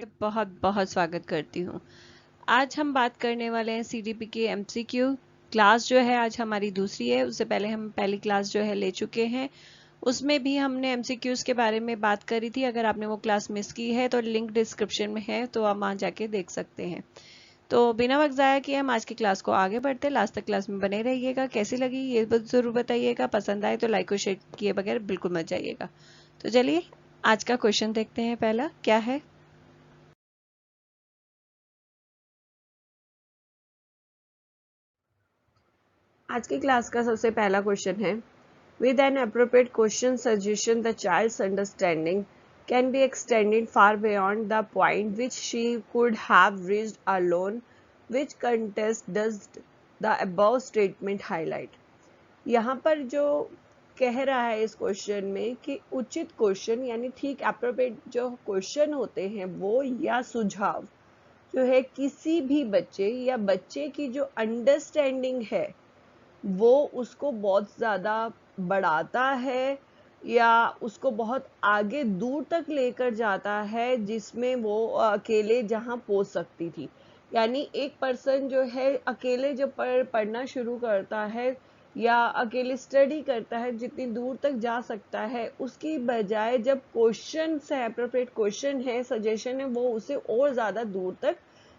बहुत बहुत स्वागत करती हूँ। आज हम बात करने वाले हैं सीडीपी के एमसीक्यू। क्लास जो है आज हमारी दूसरी है। उससे पहले हम पहली क्लास जो है ले चुके हैं। उसमें भी हमने एमसीक्यूज के बारे में बात करी थी। अगर आपने वो क्लास मिस की है तो लिंक डिस्क्रिप्शन में है, तो आप वहाँ जाके देख सकते हैं। तो बिना वक्त ज़ाया किए हम आज की क्लास को आगे बढ़ते। लास्ट तक क्लास में बने रहिएगा। कैसी लगी ये ज़रूर बताइएगा। पसंद आए तो लाइक और शेयर किए बगैर बिल्कुल मत जाइएगा। तो चलिए आज का क्वेश्चन देखते हैं। पहला क्या है? आज की क्लास का सबसे पहला क्वेश्चन है, with an appropriate question suggestion the child's understanding can be extended far beyond the point which she could have reached alone, which context does the above statement highlight. यहाँ पर जो कह रहा है इस क्वेश्चन में कि उचित क्वेश्चन यानी ठीक अप्रोप्रिएट जो क्वेश्चन होते हैं वो या सुझाव जो है किसी भी बच्चे या बच्चे की जो अंडरस्टैंडिंग है वो उसको बहुत ज़्यादा बढ़ाता है या उसको बहुत आगे दूर तक लेकर जाता है, जिसमें वो अकेले जहाँ पहुँच सकती थी। यानी एक पर्सन जो है अकेले जब पढ़ना शुरू करता है या अकेले स्टडी करता है, जितनी दूर तक जा सकता है, उसकी बजाय जब क्वेश्चन है, अप्रोप्रिएट क्वेश्चन है, सजेशन है, वो उसे और ज़्यादा दूर तक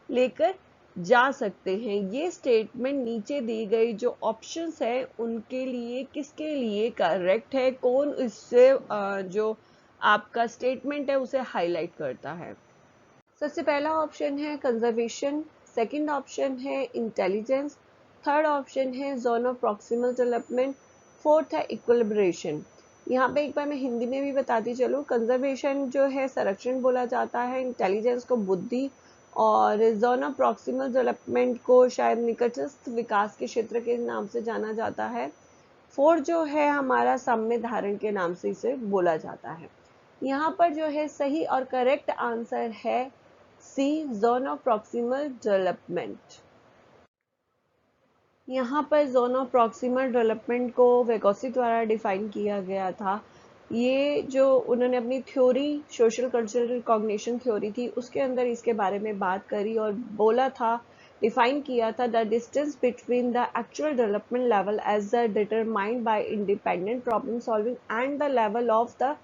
लेकर जा सकते हैं। ये स्टेटमेंट नीचे दी गई जो ऑप्शंस है उनके लिए किसके लिए करेक्ट है, कौन इससे जो आपका स्टेटमेंट है उसे हाईलाइट करता है। सबसे पहला ऑप्शन है कंजर्वेशन, सेकंड ऑप्शन है इंटेलिजेंस, थर्ड ऑप्शन है zone of proximal development, fourth है इक्विलिब्रेशन। यहाँ पे एक बार मैं हिंदी में भी बताती चलूँ। कंजर्वेशन जो है संरक्षण बोला जाता है, इंटेलिजेंस को बुद्धि, और जोन ऑफ प्रॉक्सिमल डेवलपमेंट को शायद निकटस्थ विकास के क्षेत्र के नाम से जाना जाता है। फोर्थ जो है हमारा साम्य धारण के नाम से इसे बोला जाता है। यहाँ पर जो है सही और करेक्ट आंसर है सी, जोन ऑफ प्रॉक्सिमल डेवलपमेंट। यहाँ पर जोन ऑफ प्रॉक्सिमल डेवलपमेंट को वेगोसी द्वारा डिफाइन किया गया था। ये जो उन्होंने अपनी theory social cultural cognition theory थी उसके अंदर इसके बारे में बात करी और बोला था, डिफाइन किया था, the distance between the actual development level as determined by independent problem solving and the level of the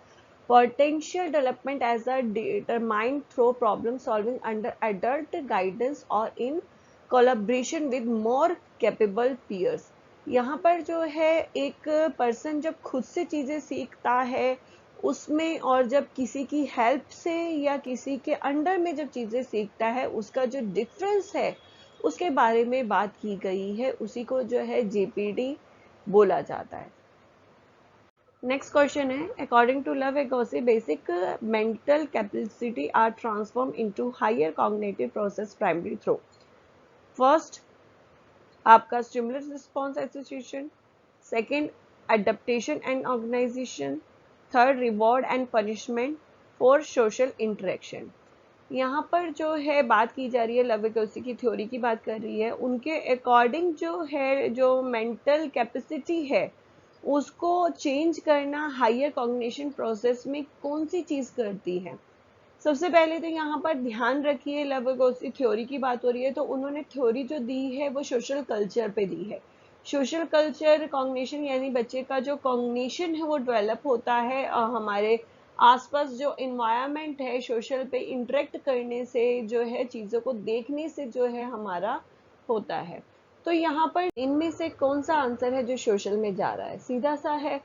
potential development as a determined through problem solving under adult guidance or in collaboration with more capable peers। यहाँ पर जो है एक person जब खुद से चीज़ें सीखता है उसमें, और जब किसी की हेल्प से या किसी के अंडर में जब चीज़ें सीखता है, उसका जो डिफरेंस है उसके बारे में बात की गई है, उसी को जो है जेपीडी बोला जाता है। नेक्स्ट क्वेश्चन है, अकॉर्डिंग टू लवेगोसी basic mental capacity are transform into higher cognitive process primary through first आपका stimulus response association, second adaptation and organization, third reward and punishment, fourth social interaction. यहाँ पर जो है बात की जा रही है, लवेगोसी की थ्योरी की बात कर रही है, उनके अकॉर्डिंग जो है जो मेंटल कैपेसिटी है उसको चेंज करना हायर कॉग्निशन प्रोसेस में कौन सी चीज करती है। सबसे पहले तो यहाँ पर ध्यान रखिए, लवेगोसी थ्योरी की बात हो रही है तो उन्होंने थ्योरी जो दी है वो सोशल कल्चर पे दी है। सोशल कल्चर कॉग्निशन यानी बच्चे का जो कॉग्निशन है वो डेवलप होता है हमारे आसपास जो इन्वायरमेंट है, सोशल पे इंटरेक्ट करने से जो है, चीज़ों को देखने से जो है हमारा होता है। तो यहाँ पर इनमें से कौन सा आंसर है जो सोशल में जा रहा है? सीधा सा है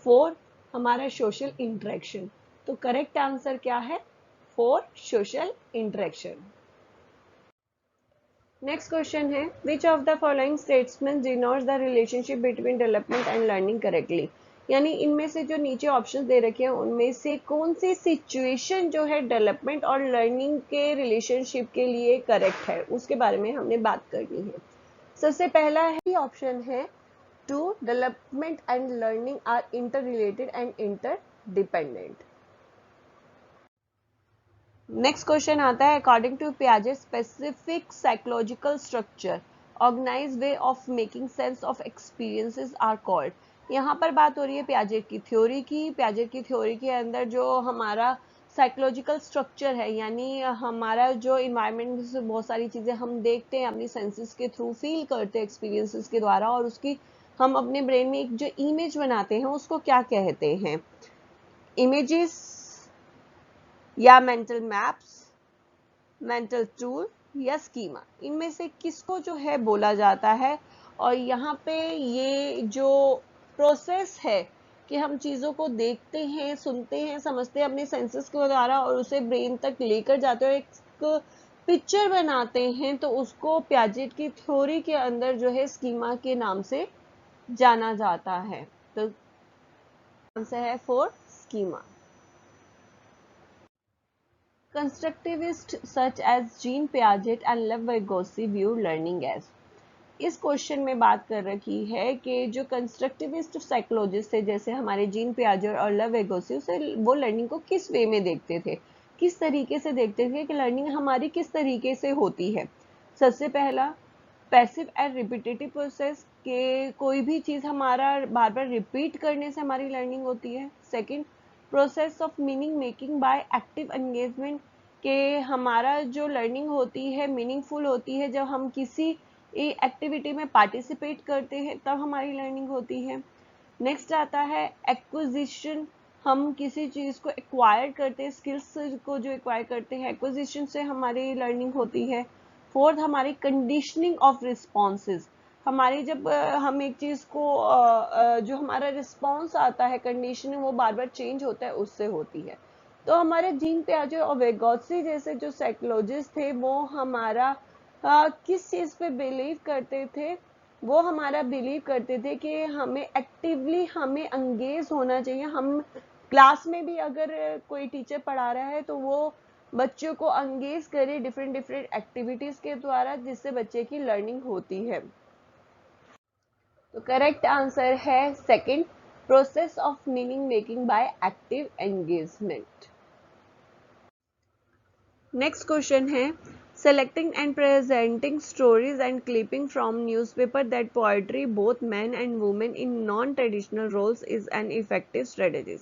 फोर, हमारा सोशल इंटरेक्शन। तो करेक्ट आंसर क्या है? Four, social interaction. Next question है, which of the following statements denotes the relationship between development and learning correctly. यानी इनमें से जो नीचे ऑप्शंस दे रखे हैं उनमें से कौन सी सिचुएशन जो है डेवलपमेंट और लर्निंग के रिलेशनशिप के लिए करेक्ट है, उसके बारे में हमने बात करनी है। सबसे पहला है ऑप्शन है two, development and learning are interrelated and interdependent. Next question आता है, अकॉर्डिंग टू पियाजे specific psychological structure organize way of making sense of experiences are called. यहाँ पर बात हो रही है पियाजे की थ्योरी की। पियाजे की थ्योरी के अंदर जो हमारा साइकोलॉजिकल स्ट्रक्चर है, यानी हमारा जो इन्वायरमेंट से बहुत सारी चीज़ें हम देखते हैं, अपनी सेंसेस के थ्रू फील करते हैं एक्सपीरियंसेस के द्वारा, और उसकी हम अपने ब्रेन में एक जो इमेज बनाते हैं उसको क्या कहते हैं? इमेजेस या मेंटल मैप्स, मेंटल टूल या स्कीमा, इनमें से किसको जो है बोला जाता है? और यहाँ पे ये जो प्रोसेस है कि हम चीज़ों को देखते हैं, सुनते हैं, समझते हैं अपने सेंसेस के द्वारा और उसे ब्रेन तक लेकर जाते हैं और एक पिक्चर बनाते हैं, तो उसको प्याजेट की थ्योरी के अंदर जो है स्कीमा के नाम से जाना जाता है। तो आंसर है 4 schema. Constructivists such as Jean Piaget and Lev Vygotsky viewed learning as। इस क्वेश्चन में बात कर रखी है कि जो कंस्ट्रक्टिविस्ट साइकोलॉजिस्ट थे जैसे हमारे जीन पियाजे और लेव वेगोसी, उसे वो लर्निंग को किस वे में देखते थे, किस तरीके से देखते थे कि लर्निंग हमारी किस तरीके से होती है। सबसे पहला, पैसिव एंड रिपीटेटिव प्रोसेस के कोई भी चीज़ हमारा बार बार रिपीट करने से हमारी लर्निंग होती है। Second, process of meaning making by active engagement के हमारा जो लर्निंग होती है मीनिंगफुल होती है जब हम किसी एक्टिविटी में पार्टिसिपेट करते हैं, तब हमारी लर्निंग होती है। नेक्स्ट आता है एक्विजिशन, हम किसी चीज़ को एक्वायर करते हैं, स्किल्स को जो एक्वायर करते हैं, एक्विजिशन से हमारी लर्निंग होती है। फोर्थ, हमारी कंडीशनिंग ऑफ रिस्पॉन्सेज, हमारी जब हम एक चीज़ को जो हमारा रिस्पॉन्स आता है कंडीशनिंग वो बार बार चेंज होता है, उससे होती है। तो हमारे जीन पियाजे और वेगोत्स्की जैसे जो साइकोलॉजिस्ट थे वो हमारा किस चीज़ पे बिलीव करते थे? वो हमारा बिलीव करते थे कि हमें एक्टिवली हमें एंगेज होना चाहिए। हम क्लास में भी अगर कोई टीचर पढ़ा रहा है तो वो बच्चों को एंगेज करे डिफरेंट डिफरेंट एक्टिविटीज के द्वारा, जिससे बच्चे की लर्निंग होती है। तो करेक्ट आंसर है second, process of meaning making by active engagement. Next question है, selecting and presenting stories and clipping from newspaper that portray both men and women in non-traditional roles is an effective strategy।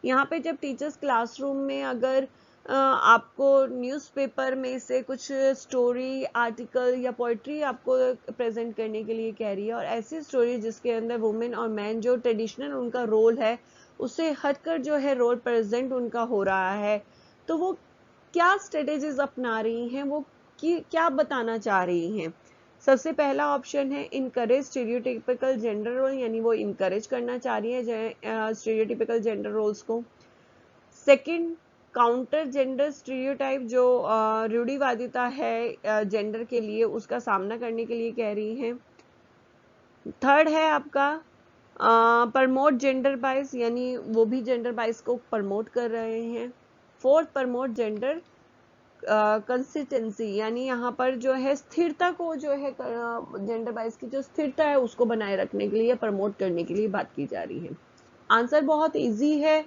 यहाँ पे जब teachers classroom में अगर आपको newspaper में से कुछ स्टोरी, आर्टिकल या पोइट्री आपको प्रेजेंट करने के लिए कह रही है और ऐसी स्टोरी जिसके अंदर वुमेन और मैन जो ट्रेडिशनल उनका रोल है उससे हटकर जो है रोल प्रेजेंट उनका हो रहा है, तो वो क्या स्ट्रेटेजीज अपना रही हैं, वो क्या बताना चाह रही हैं? सबसे पहला ऑप्शन है इनकरेज स्टीरियोटिपिकल जेंडर रोल, यानी वो इनकरेज करना चाह रही है स्टीरियोटिपिकल जेंडर रोल्स को। सेकंड, काउंटर जेंडर स्टीरियोटाइप, जो रूढ़िवादिता है जेंडर के लिए, उसका सामना करने के लिए कह रही हैं। थर्ड है आपका प्रमोट जेंडर बाइस, यानी वो भी जेंडर बाइस को प्रमोट कर रहे हैं। फोर्थ, प्रमोट जेंडर कंसिस्टेंसी, यानी यहाँ पर जो है स्थिरता को जो है जेंडर बाइस की जो स्थिरता है उसको बनाए रखने के लिए, प्रमोट करने के लिए बात की जा रही है। आंसर बहुत इजी है,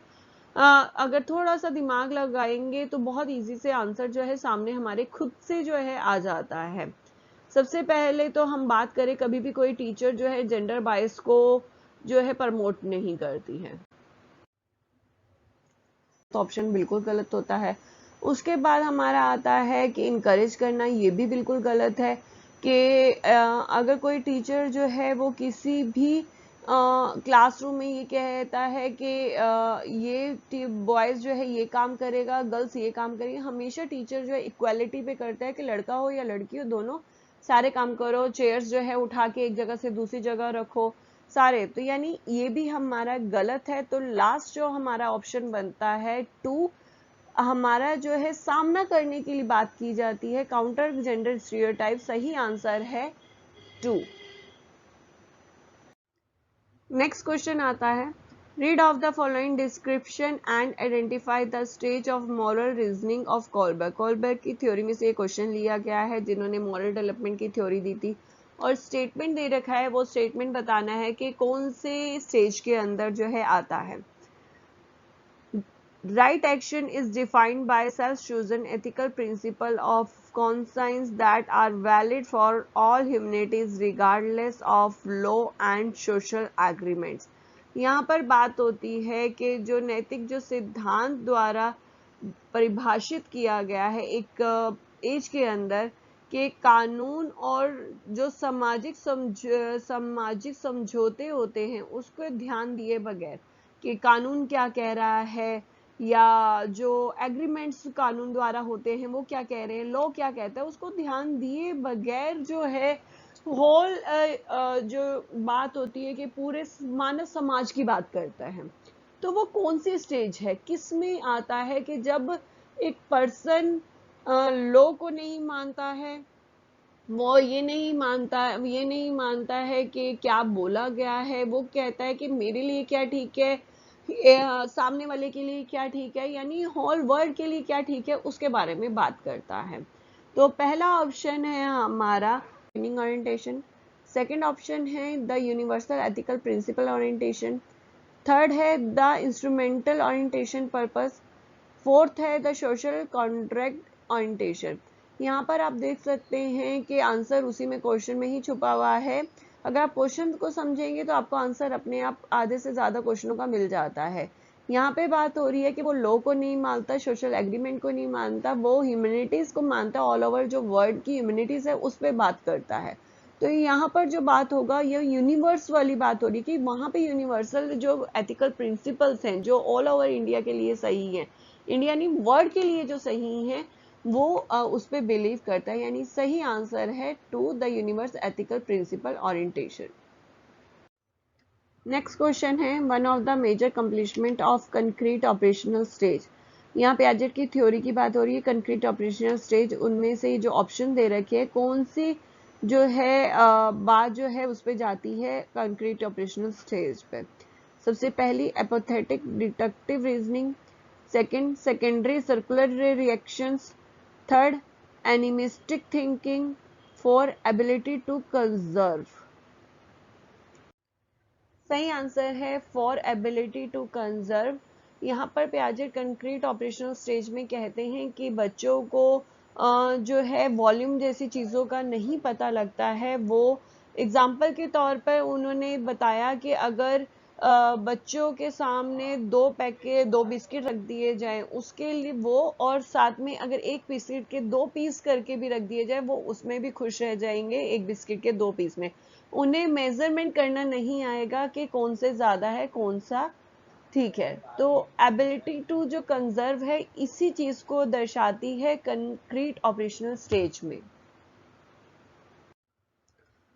अगर थोड़ा सा दिमाग लगाएंगे तो बहुत इजी से आंसर जो है सामने हमारे खुद से जो है आ जाता है। सबसे पहले तो हम बात करें, कभी भी कोई टीचर जो है जेंडर बाइस को जो है प्रमोट नहीं करती है, तो ऑप्शन बिल्कुल गलत होता है। उसके बाद हमारा आता है कि इनकरेज करना, ये भी बिल्कुल गलत है कि अगर कोई टीचर जो है वो किसी भी क्लासरूम में ये कहता है कि ये बॉयज़ जो है ये काम करेगा, गर्ल्स ये काम करेगी, हमेशा टीचर जो है इक्वालिटी पे करता है कि लड़का हो या लड़की हो दोनों सारे काम करो, चेयर्स जो है उठा के एक जगह से दूसरी जगह रखो सारे, तो यानी ये भी हमारा गलत है। तो लास्ट जो हमारा ऑप्शन बनता है 2, हमारा जो है सामना करने के लिए बात की जाती है, काउंटर जेंडर स्टीरियोटाइप, सही आंसर है 2। नेक्स्ट क्वेश्चन आता है, read of the following description and identify the stage of moral reasoning of Kohlberg. Kohlberg की थ्योरी में से ये क्वेश्चन लिया गया है, जिन्होंने मॉरल डेवलपमेंट की थ्योरी दी थी, और स्टेटमेंट दे रखा है, वो स्टेटमेंट बताना है कि कौन से स्टेज के अंदर जो है आता है। Right action is defined by self-chosen ethical principle of conscience that are valid for all humanities regardless of law and social agreements। यहाँ पर बात होती है कि जो नैतिक जो सिद्धांत द्वारा परिभाषित किया गया है एक एज के अंदर कि कानून और जो सामाजिक समझौते होते हैं उसको ध्यान दिए बगैर कि कानून क्या कह रहा है या जो एग्रीमेंट्स कानून द्वारा होते हैं वो क्या कह रहे हैं, लॉ क्या कहता है, उसको ध्यान दिए बगैर जो है होल जो बात होती है कि पूरे मानव समाज की बात करता है। तो वो कौन सी स्टेज है, किस में आता है कि जब एक पर्सन लॉ को नहीं मानता है, वो ये नहीं मानता है कि क्या बोला गया है, वो कहता है कि मेरे लिए क्या ठीक है, सामने वाले के लिए क्या ठीक है, यानी होल वर्ल्ड के लिए क्या ठीक है, उसके बारे में बात करता है। तो पहला ऑप्शन है हमारा मीनिंग ओरिएंटेशन, सेकंड ऑप्शन है the universal ethical principle orientation, third है the instrumental orientation purpose, fourth है द सोशल कॉन्ट्रैक्ट ओरिएंटेशन। यहाँ पर आप देख सकते हैं कि आंसर उसी में क्वेश्चन में ही छुपा हुआ है। अगर आप क्वेश्चन को समझेंगे तो आपको आंसर अपने आप आधे से ज्यादा क्वेश्चनों का मिल जाता है। यहाँ पे बात हो रही है कि वो लॉ को नहीं मानता, सोशल एग्रीमेंट को नहीं मानता, वो ह्यूमैनिटीज को मानता, ऑल ओवर जो वर्ल्ड की ह्यूमैनिटीज है उस पर बात करता है। तो यहाँ पर जो बात होगा ये यूनिवर्स वाली बात हो रही है कि वहां पे यूनिवर्सल जो एथिकल प्रिंसिपल्स हैं जो ऑल ओवर इंडिया के लिए सही है, इंडिया नहीं वर्ल्ड के लिए जो सही है, वो उस पर बिलीव करता है, यानी सही आंसर है two the universe ethical principle orientation. Next question है one of the major accomplishment of concrete operational stage. यहाँ पियाजेट की थ्योरी की बात हो रही है, कंक्रीट ऑपरेशनल स्टेज, उनमें से जो ऑप्शन दे रखे हैं कौन सी जो है बात जो है उस पर जाती है कंक्रीट ऑपरेशनल स्टेज पे। सबसे पहली hypothetic deductive reasoning, second secondary circular reactions, third animistic thinking, four ability to conserve. सही आंसर है फॉर एबिलिटी टू कंजर्व। यहाँ पर पियाजेट कंक्रीट ऑपरेशनल स्टेज में कहते हैं कि बच्चों को जो है वॉल्यूम जैसी चीज़ों का नहीं पता लगता है। वो एग्जाम्पल के तौर पर उन्होंने बताया कि अगर बच्चों के सामने दो बिस्किट रख दिए जाएं उसके लिए वो, और साथ में अगर एक बिस्किट के 2 पीस करके भी रख दिए जाए वो उसमें भी खुश रह जाएंगे, एक बिस्किट के 2 पीस में। उन्हें मेजरमेंट करना नहीं आएगा कि कौन से ज्यादा है कौन सा ठीक है। तो एबिलिटी टू जो कंजर्व है इसी चीज को दर्शाती है कंक्रीट ऑपरेशनल स्टेज में।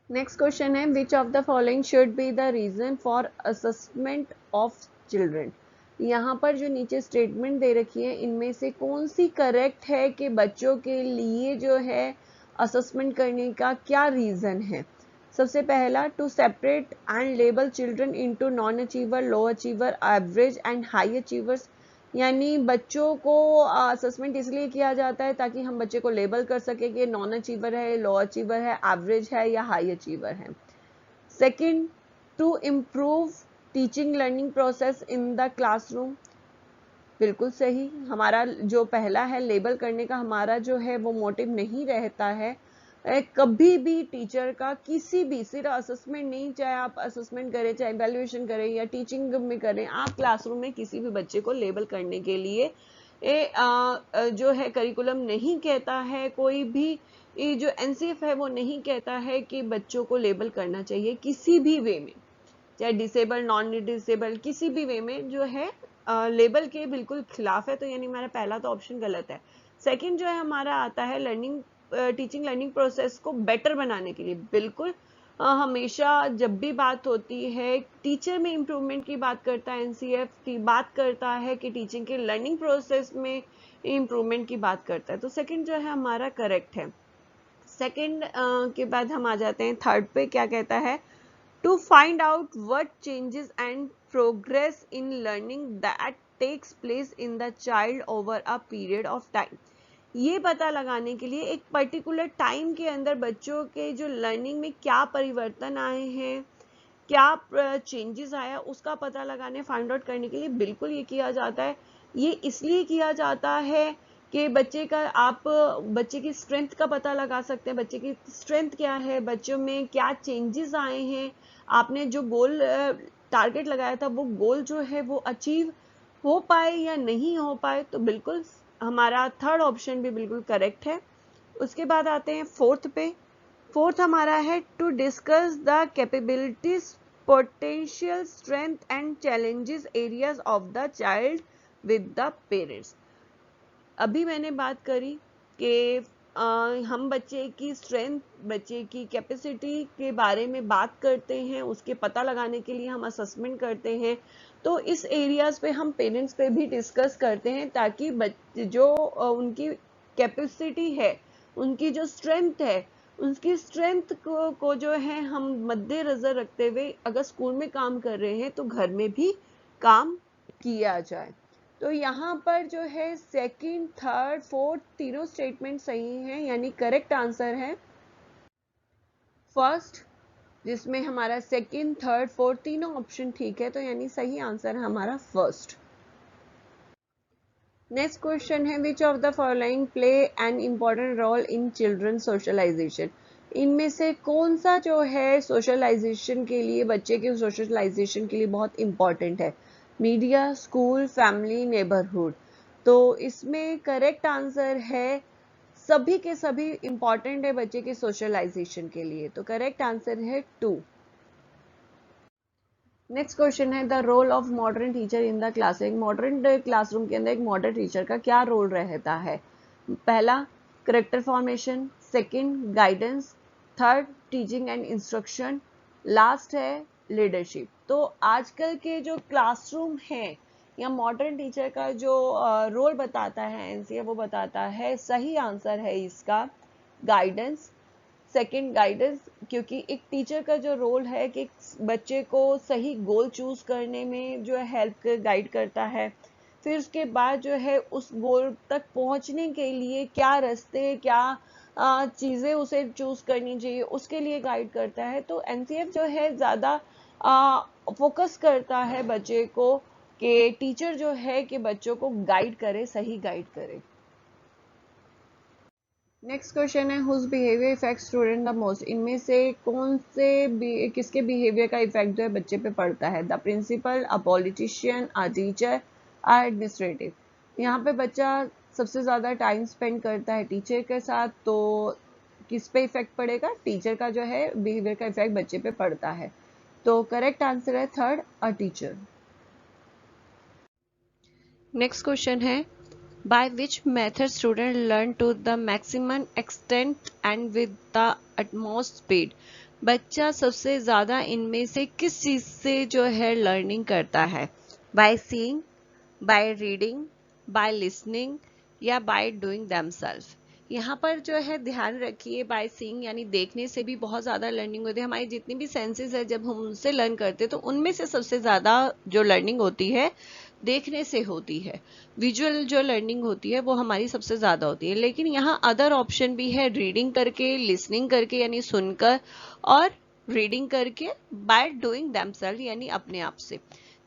नेक्स्ट क्वेश्चन है which of the following should be the reason for assessment of children. यहाँ पर जो नीचे स्टेटमेंट दे रखी है इनमें से कौन सी करेक्ट है कि बच्चों के लिए जो है असेसमेंट करने का क्या रीजन है। सबसे पहला to separate and label children into non achiever, low achiever, average and high achievers, यानी बच्चों को असेसमेंट इसलिए किया जाता है ताकि हम बच्चे को लेबल कर सके कि नॉन अचीवर है, लो अचीवर है, एवरेज है या हाई अचीवर है। Second to improve teaching learning process in the classroom, बिल्कुल सही। हमारा जो पहला है लेबल करने का हमारा जो है वो मोटिव नहीं रहता है कभी भी टीचर का किसी भी, सिर्फ असेसमेंट नहीं, चाहे आप असेसमेंट करें चाहे इवैल्यूएशन करें या टीचिंग में करें, आप क्लासरूम में किसी भी बच्चे को लेबल करने के लिए जो है करिकुलम नहीं कहता है, कोई भी जो एनसीएफ है वो नहीं कहता है कि बच्चों को लेबल करना चाहिए किसी भी वे में, चाहे डिसेबल नॉन डिसेबल किसी भी वे में जो है लेबल के बिल्कुल खिलाफ है। तो यानी हमारा पहला तो ऑप्शन गलत है। सेकंड जो है हमारा आता है लर्निंग टीचिंग लर्निंग प्रोसेस को बेटर बनाने के लिए, बिल्कुल हमेशा जब भी बात होती है टीचर में इम्प्रूवमेंट की बात करता है, एनसीएफ की बात करता है कि टीचिंग के लर्निंग प्रोसेस में इम्प्रूवमेंट की बात करता है। तो सेकंड जो है हमारा करेक्ट है। सेकंड के बाद हम आ जाते हैं थर्ड पे, क्या कहता है to find out what changes and progress in learning that takes place in the child over a period of time। ये पता लगाने के लिए एक पर्टिकुलर टाइम के अंदर बच्चों के जो लर्निंग में क्या परिवर्तन आए हैं, क्या चेंजेस आया, उसका पता लगाने फाइंड आउट करने के लिए बिल्कुल ये किया जाता है। ये इसलिए किया जाता है कि बच्चे का आप बच्चे की स्ट्रेंथ का पता लगा सकते हैं, बच्चे की स्ट्रेंथ क्या है, बच्चों में क्या चेंजेस आए हैं, आपने जो गोल टारगेट लगाया था वो गोल जो है वो अचीव हो पाए या नहीं हो पाए। तो बिल्कुल हमारा थर्ड ऑप्शन भी बिल्कुल करेक्ट है। उसके बाद आते हैं फोर्थ पे। फोर्थ हमारा है to discuss the capabilities, potential, strength and challenges areas of the child with the parents. अभी मैंने बात करी कि हम बच्चे की स्ट्रेंथ, बच्चे की कैपेसिटी के बारे में बात करते हैं, उसके पता लगाने के लिए हम असेसमेंट करते हैं। तो इस एरियाज पे हम पेरेंट्स पे भी डिस्कस करते हैं ताकि बच्चे जो उनकी कैपेसिटी है, उनकी जो स्ट्रेंथ है, उसकी स्ट्रेंथ को जो है हम मद्देनजर रखते हुए अगर स्कूल में काम कर रहे हैं तो घर में भी काम किया जाए। तो यहाँ पर जो है सेकंड, थर्ड, फोर्थ तीनों स्टेटमेंट सही हैं, यानी करेक्ट आंसर है फर्स्ट, जिसमें हमारा सेकंड, थर्ड, फोर्थ तीनों ऑप्शन ठीक है, तो यानी सही आंसर है हमारा फर्स्ट। नेक्स्ट क्वेश्चन है which of the following play an important role in children socialization. इनमें से कौन सा जो है सोशलाइजेशन के लिए, बच्चे के सोशलाइजेशन के लिए बहुत इंपॉर्टेंट है? Media, school, family, neighbourhood. तो इसमें करेक्ट आंसर है सभी के सभी इंपॉर्टेंट है बच्चे के सोशलाइजेशन के लिए, तो करेक्ट आंसर है 2। नेक्स्ट क्वेश्चन है the role of modern teacher in the class. एक मॉडर्न क्लासरूम के अंदर एक मॉडर्न टीचर का क्या रोल रहता है? पहला, character formation, second, guidance, third, teaching and instruction, last है लीडरशिप। तो आजकल के जो क्लासरूम है या मॉडर्न टीचर का जो रोल बताता है एनसीए, वो बताता है, सही आंसर है इसका गाइडेंस। सेकंड, गाइडेंस, क्योंकि एक टीचर का जो रोल है कि बच्चे को सही गोल चूज करने में जो है हेल्प गाइड करता है, फिर उसके बाद जो है उस गोल तक पहुंचने के लिए क्या रास्ते, क्या चीजें उसे चूज करनी चाहिए, उसके लिए गाइड करता है। तो एनसीएफ जो है ज्यादा फोकस करता है बच्चे को कि टीचर जो है कि बच्चों को गाइड करे, सही गाइड करे। नेक्स्ट क्वेश्चन है whose behaviour effect student the most. इनमें से कौन से किसके बिहेवियर का इफेक्ट जो है बच्चे पे पड़ता है? The principal, a politician, a teacher, a administrative. यहाँ पे बच्चा सबसे ज्यादा टाइम स्पेंड करता है टीचर के साथ, तो किस पे इफेक्ट पड़ेगा? टीचर का जो है बिहेवियर का इफेक्ट बच्चे पे पड़ता है, तो करेक्ट आंसर है third, a teacher. Next question है by which method students learn to the maximum extent and with the utmost speed। बच्चा सबसे ज्यादा इनमें से किस चीज से जो है लर्निंग करता है? by seeing, by reading, by listening या by doing themselves। यहाँ पर जो है ध्यान रखिए, बाय सीइंग यानी देखने से भी बहुत ज्यादा लर्निंग होती है। हमारी जितनी भी सेंसेस है जब हम उनसे लर्न करते हैं तो उनमें से सबसे ज्यादा जो लर्निंग होती है देखने से होती है। विजुअल जो लर्निंग होती है वो हमारी सबसे ज्यादा होती है, लेकिन यहाँ अदर ऑप्शन भी है, रीडिंग करके, लिसनिंग करके यानी सुनकर, और रीडिंग करके, बाय डूइंग देमसेल्फ यानी अपने आप से।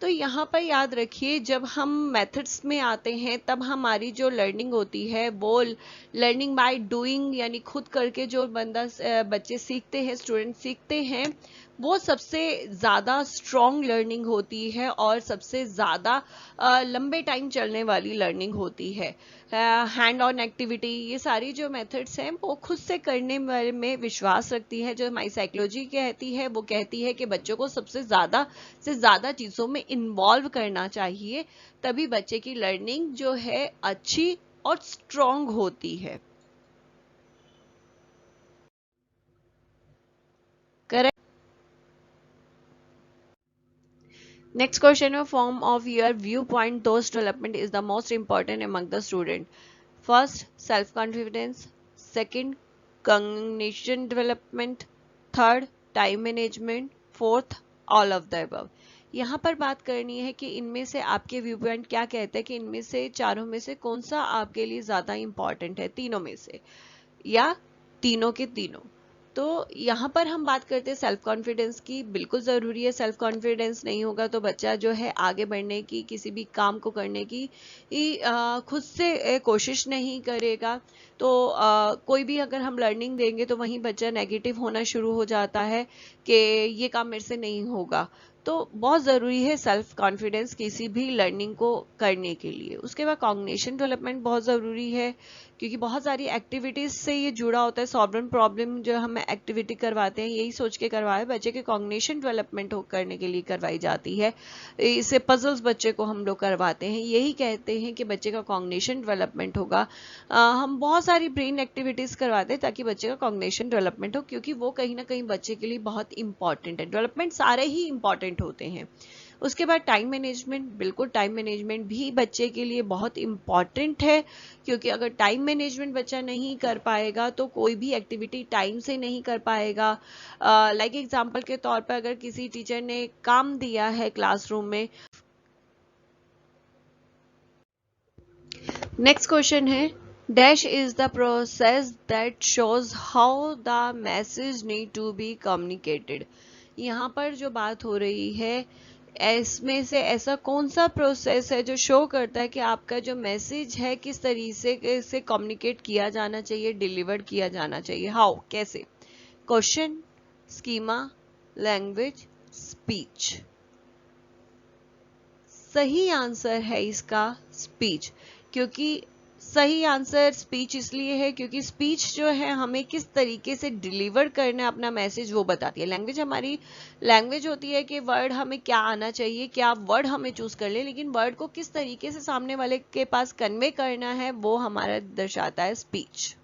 तो यहाँ पर याद रखिए जब हम मेथड्स में आते हैं तब हमारी जो लर्निंग होती है वो लर्निंग बाय डूइंग यानी खुद करके जो बच्चे सीखते हैं, स्टूडेंट सीखते हैं, वो सबसे ज़्यादा स्ट्रॉन्ग लर्निंग होती है और सबसे ज़्यादा लंबे टाइम चलने वाली लर्निंग होती है। हैंड ऑन एक्टिविटी, ये सारी जो मेथड्स हैं वो खुद से करने में विश्वास रखती है। जो हमारी साइकोलॉजी कहती है वो कहती है कि बच्चों को सबसे ज़्यादा से ज़्यादा चीज़ों में इन्वॉल्व करना चाहिए, तभी बच्चे की लर्निंग जो है अच्छी और स्ट्रॉन्ग होती है। Correct. Next question, a form of your viewpoint those development is the most important among the student. First, self-confidence. Second, cognition development. Third, time management. Fourth, all of the above. यहाँ पर बात करनी है कि इनमें से आपके व्यू पॉइंट क्या कहते हैं कि इनमें से चारों में से कौन सा आपके लिए ज्यादा इंपॉर्टेंट है, तीनों में से या तीनों के तीनों। तो यहाँ पर हम बात करते हैं सेल्फ कॉन्फिडेंस की। बिल्कुल ज़रूरी है, सेल्फ कॉन्फिडेंस नहीं होगा तो बच्चा जो है आगे बढ़ने की, किसी भी काम को करने की खुद से कोशिश नहीं करेगा। तो कोई भी अगर हम लर्निंग देंगे तो वहीं बच्चा नेगेटिव होना शुरू हो जाता है कि ये काम मेरे से नहीं होगा। तो बहुत ज़रूरी है सेल्फ कॉन्फिडेंस किसी भी लर्निंग को करने के लिए। उसके बाद कॉग्निशन डेवलपमेंट बहुत ज़रूरी है, क्योंकि बहुत सारी एक्टिविटीज़ से ये जुड़ा होता है। सॉल्विंग प्रॉब्लम जो हम एक्टिविटी करवाते हैं यही सोच के करवाए, बच्चे के कॉग्निशन डेवलपमेंट करने के लिए करवाई जाती है। इससे पजल्स बच्चे को हम लोग करवाते हैं, यही कहते हैं कि बच्चे का कॉग्निशन डेवलपमेंट होगा। हम बहुत सारी ब्रेन एक्टिविटीज़ करवाते हैं ताकि बच्चे का कॉग्निशन डेवलपमेंट हो, क्योंकि वो कहीं ना कहीं बच्चे के लिए बहुत इंपॉर्टेंट है। डेवलपमेंट सारे ही इंपॉर्टेंट होते हैं। उसके बाद टाइम मैनेजमेंट, बिल्कुल टाइम मैनेजमेंट भी बच्चे के लिए बहुत इंपॉर्टेंट है, क्योंकि अगर टाइम मैनेजमेंट बच्चा नहीं कर पाएगा तो कोई भी एक्टिविटी टाइम से नहीं कर पाएगा। लाइक एग्जांपल के तौर पर अगर किसी टीचर ने काम दिया है क्लासरूम में। नेक्स्ट क्वेश्चन है, dash is the process that shows how the message need to be communicated. यहाँ पर जो बात हो रही है, इसमें से ऐसा कौन सा प्रोसेस है जो शो करता है कि आपका जो मैसेज है किस तरीके से कम्युनिकेट किया जाना चाहिए, डिलीवर किया जाना चाहिए। हाउ, कैसे? Question, schema, language, speech. सही आंसर है इसका स्पीच, क्योंकि सही आंसर स्पीच इसलिए है क्योंकि स्पीच जो है हमें किस तरीके से डिलीवर करना है अपना मैसेज वो बताती है। लैंग्वेज हमारी लैंग्वेज होती है कि वर्ड हमें क्या आना चाहिए, क्या वर्ड हमें चूज कर ले, लेकिन वर्ड को किस तरीके से सामने वाले के पास कन्वे करना है वो हमारा दर्शाता है स्पीच।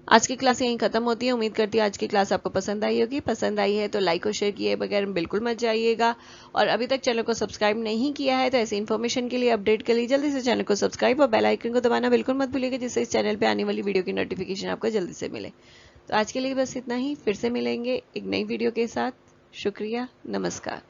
आज की क्लास यहीं खत्म होती है। उम्मीद करती हूँ आज की क्लास आपको पसंद आई होगी। पसंद आई है तो लाइक और शेयर किए बगैर बिल्कुल मत जाइएगा, और अभी तक चैनल को सब्सक्राइब नहीं किया है तो ऐसी इन्फॉर्मेशन के लिए, अपडेट के लिए जल्दी से चैनल को सब्सक्राइब और बेल आइकन को दबाना बिल्कुल मत भूलिएगा, जिससे इस चैनल पर आने वाली वीडियो की नोटिफिकेशन आपको जल्दी से मिले। तो आज के लिए बस इतना ही, फिर से मिलेंगे एक नई वीडियो के साथ। शुक्रिया, नमस्कार।